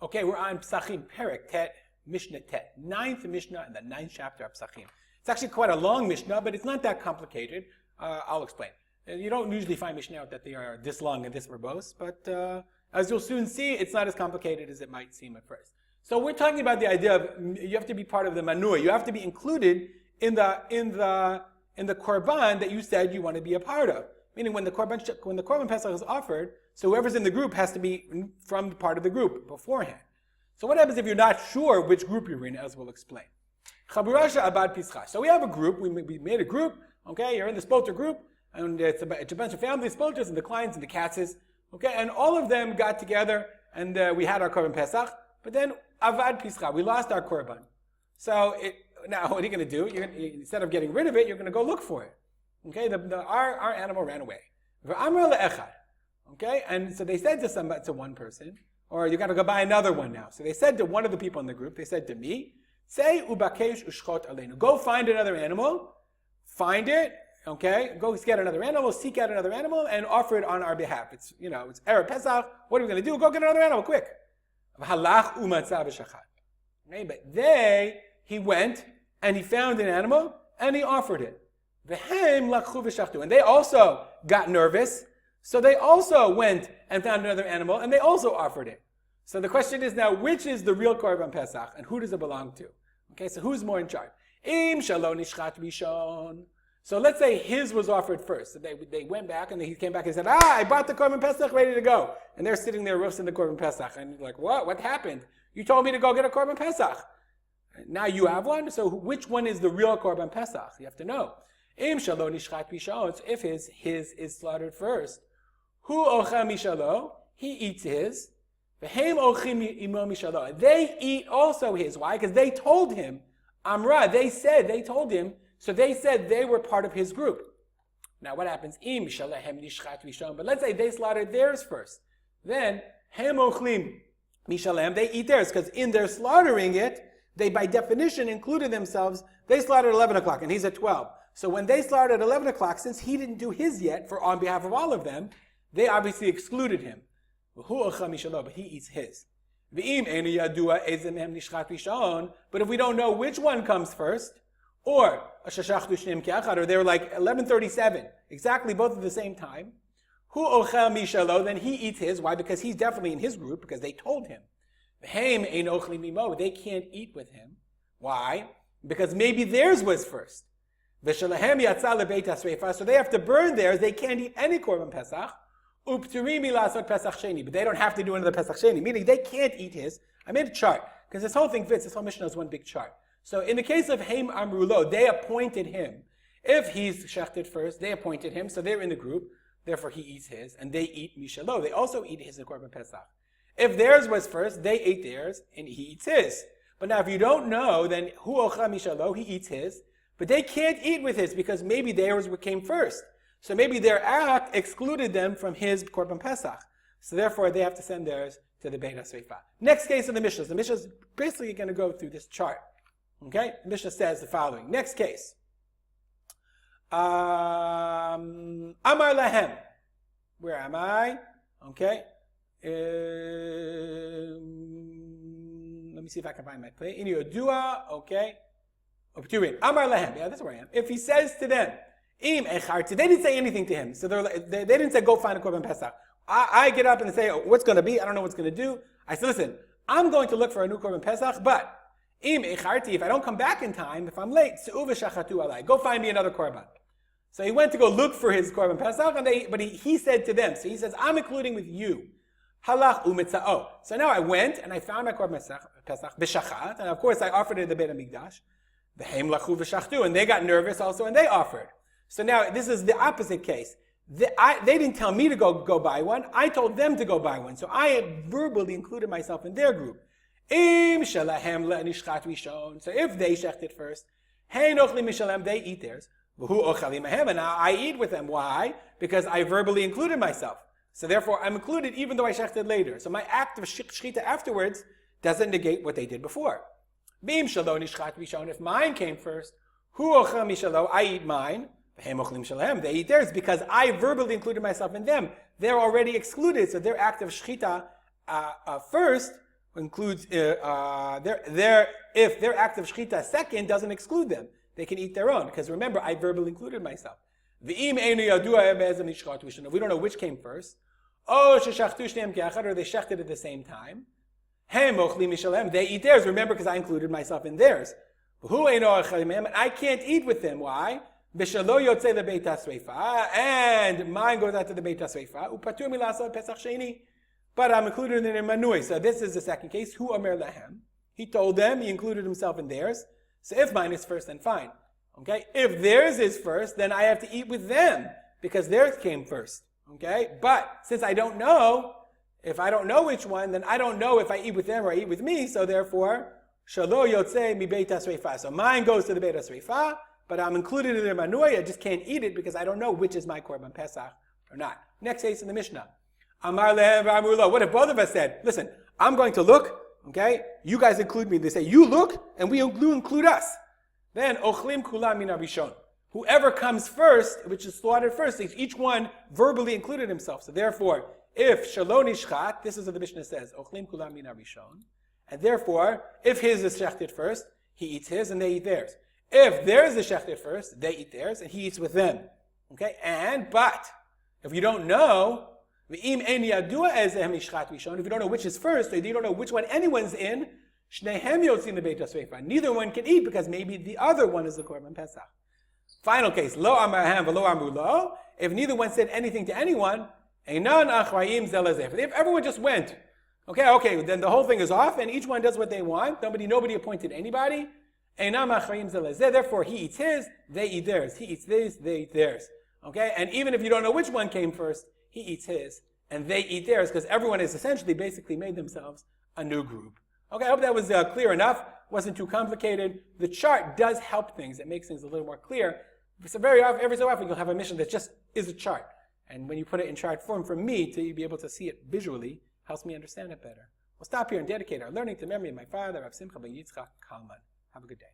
Okay, we're on Pesachim, Perek Tet, Mishnah Tet, 9th Mishnah in the 9th chapter of Pesachim. It's actually quite a long Mishnah, but it's not that complicated. I'll explain. You don't usually find Mishnah out that they are this long and this verbose, but as you'll soon see, it's not as complicated as it might seem at first. So we're talking about the idea of you have to be part of the manua. You have to be included in the korban that you said you want to be a part of. Meaning when the korban Pesach is offered, so whoever's in the group has to be from part of the group beforehand. So what happens if you're not sure which group you're in, as we'll explain? Chaburasha abad pischa. So we have a group, we made a group, okay, you're in the spolter group, and it's a bunch of family spolters and the clients and the katzes, okay, and all of them got together and we had our korban Pesach, but then avad pischa, we lost our korban. So now what are you going to do? Instead of getting rid of it, you're going to go look for it. Okay, our animal ran away. Okay, and so they said to one person, or you got to go buy another one now. So they said to one of the people in the group, they said to me, say ubakesh ushchot aleinu. Go find another animal, find it, okay, go get another animal, seek out another animal, and offer it on our behalf. It's Erev Pesach, what are we going to do? Go get another animal, quick. Okay, but he went, and he found an animal, and he offered it. And they also got nervous, so they also went and found another animal, and they also offered it. So the question is now, which is the real korban Pesach, and who does it belong to? Okay, so who's more in charge? Im shalo nishchat rishon. So let's say his was offered first. So they went back, and he came back and said, I bought the korban Pesach, ready to go. And they're sitting there roasting the korban Pesach, and like, what happened? You told me to go get a korban Pesach. Now you have one, so which one is the real korban Pesach? You have to know. Im shalo nishchat rishon. If his is slaughtered first. Hu ocha mishalo, he eats his. V'hem ochim imo mishalo. They eat also his. Why? Because they told him. Amra, they told him, so they said they were part of his group. Now what happens? Im shalahem nishchat rishon. But let's say they slaughtered theirs first. Then, hem ochlim mishalem, they eat theirs, because in their slaughtering it, they by definition included themselves. They slaughtered at 11 o'clock, and he's at 12. So when they slaughtered at 11 o'clock, since he didn't do his yet, on behalf of all of them, they obviously excluded him. But he eats his. But if we don't know which one comes first, or they were like 11:37, exactly both at the same time, then he eats his. Why? Because he's definitely in his group, because they told him. They can't eat with him. Why? Because maybe theirs was first. So they have to burn theirs. They can't eat any korban Pesach. But they don't have to do another Pesach Sheni, meaning they can't eat his. I made a chart, because this whole thing fits. This whole Mishnah is one big chart. So in the case of Haim Amrulo, they appointed him. If he's shechted first, they appointed him, so they're in the group. Therefore he eats his, and they eat Mishalo. They also eat his in korban Pesach. If theirs was first, they ate theirs, and he eats his. But now if you don't know, then Hu Ocha Mishalo, he eats his. But they can't eat with his, because maybe theirs came first. So maybe their act excluded them from his korban Pesach. So therefore they have to send theirs to the Beit HaSeifa. Next case of the Mishnah. The Mishnah is basically going to go through this chart. Okay? The Mishnah says the following. Next case. Amar Lahem. Where am I? Okay. Let me see if I can find my place. In Yodua. Okay. Amar Lahem. Yeah, that's where I am. If he says to them, Im echarti, they didn't say anything to him. So they didn't say, go find a korban Pesach. I get up and say, what's going to be? I don't know what's going to do. I said, listen, I'm going to look for a new korban Pesach, but Im echarti, if I don't come back in time, if I'm late, go find me another korban. So he went to go look for his korban Pesach, but he said to them, so he says, I'm including with you. Halach umitza'o. So now I went and I found my korban Pesach, b'shachat, and of course I offered it in the Beit HaMikdash. V'hem lachu v'shachtu, and they got nervous also, and they offered. So now this is the opposite case. They didn't tell me to go buy one. I told them to go buy one. So I had verbally included myself in their group. Im shalahem le'nishchat rishon. So if they shechted first, hein ochlim mishalem, they eat theirs. V'hu ochalim ahem, and now I eat with them. Why? Because I verbally included myself. So therefore I'm included even though I shechted later. So my act of shechita afterwards doesn't negate what they did before. Bim shalo nishchat rishon. If mine came first, hu ochel mishalo, I eat mine. They eat theirs because I verbally included myself in them. They're already excluded, so their act of shechita first includes if their act of shechita second doesn't exclude them. They can eat their own, because remember, I verbally included myself. If we don't know which came first, or they shechted at the same time, they eat theirs, remember, because I included myself in theirs. I can't eat with them. Why? And mine goes out to the Beit HaSreifa. But I'm included in the manui. So this is the second case. Hu Omer Lahem. He told them, he included himself in theirs. So if mine is first, then fine. Okay? If theirs is first, then I have to eat with them, because theirs came first. Okay? But since I don't know, if I don't know which one, then I don't know if I eat with them or I eat with me. So therefore, Shalo Yotze mi Beit HaSreifa. So mine goes to the Beit HaSreifa, but I'm included in the manui. I just can't eat it because I don't know which is my korban Pesach or not. Next case in the Mishnah. Amar lehem v'amru. What if both of us said, listen, I'm going to look, okay? You guys include me. They say, you look, and we include us. Then, ochlim kulam min harishon. Whoever comes first, which is slaughtered first, each one verbally included himself. So therefore, if shalom nishchat, this is what the Mishnah says, ochlim kulam min harishon. And therefore, if his is shechted first, he eats his and they eat theirs. If theirs is shechted first, they eat theirs and he eats with them. Okay? But, if you don't know, if you don't know which is first, or you don't know which one anyone's in, neither one can eat because maybe the other one is the korban Pesach. Final case, lo amar ham v'lo amru lo. If neither one said anything to anyone, if everyone just went, okay, then the whole thing is off, and each one does what they want. Nobody appointed anybody. Therefore, he eats his, they eat theirs. He eats theirs, they eat theirs. Okay, and even if you don't know which one came first, he eats his, and they eat theirs, because everyone has essentially basically made themselves a new group. Okay, I hope that was clear enough. Wasn't too complicated. The chart does help things. It makes things a little more clear. So every so often you'll have a mission that just is a chart. And when you put it in chart form, for me to be able to see it visually, helps me understand it better. We'll stop here and dedicate our learning to memory of my father, Rav Simcha ben Yitzchak Kalman. Have a good day.